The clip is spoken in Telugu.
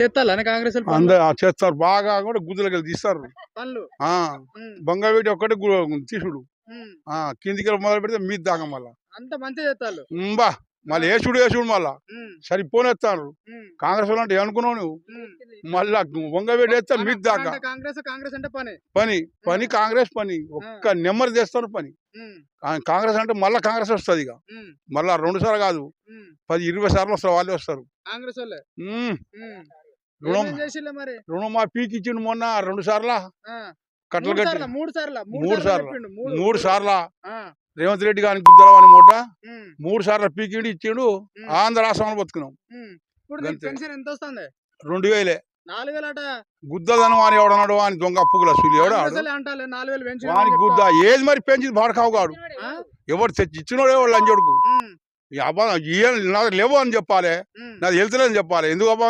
చేస్తాలని కాంగ్రెస్ వాళ్ళు అందరు చేస్తారు బాగా కూడా గుద్దులకి వెళ్ళి తీస్తారు. పనులు బంగారు పెట్టి ఒక్కటే తీసుడు ఉమ్. కిందికి మొదలు పెడితే మీద దాకా మళ్ళా అంత మంచి చేస్తాలు బా మళ్ళీ వేసుడు మళ్ళా సరిపోనేస్తారు. కాంగ్రెస్ వాళ్ళు అంటే ఏమనుకున్నావు నువ్వు? మళ్ళా వంగవేడి వేస్తే మీద దాకా కాంగ్రెస్ అంటే పని పని పని కాంగ్రెస్ పని ఒక్క నెమ్మది చేస్తారు పని. కాంగ్రెస్ అంటే మళ్ళా కాంగ్రెస్ వస్తుంది ఇక మళ్ళా 2 సార్లు కాదు 10-20 సార్లు వస్తారు వాళ్ళే వస్తారు. కాంగ్రెస్ వాళ్ళే మరి రుణమాఫీకి ఇచ్చిండు మొన్న 2 సార్లు కట్టలు కట్టి 3 సార్లు రేవంత్ రెడ్డి గారికి గుద్దలవాని మూట 3 సార్లు పీకిండి ఇచ్చిండు. ఆంధ్ర రాష్ట్రంలో బతుకున్నాం. ఎంత వస్తుంది? 2000 4,000 గుద్దదనం అని ఎవడన్నాడు అని దొంగ అప్పుగుల సులి వాని గుద్ద ఏది మరి పెంచింది భాడకావు కాడు ఎవరు తెచ్చి ఇచ్చినోడు ఎవరు లంచోడుకు. ఈ అబ్బా నాకు లేవు అని చెప్పాలి, నాది వెళ్తలేదని చెప్పాలి. ఎందుకు అబ్బా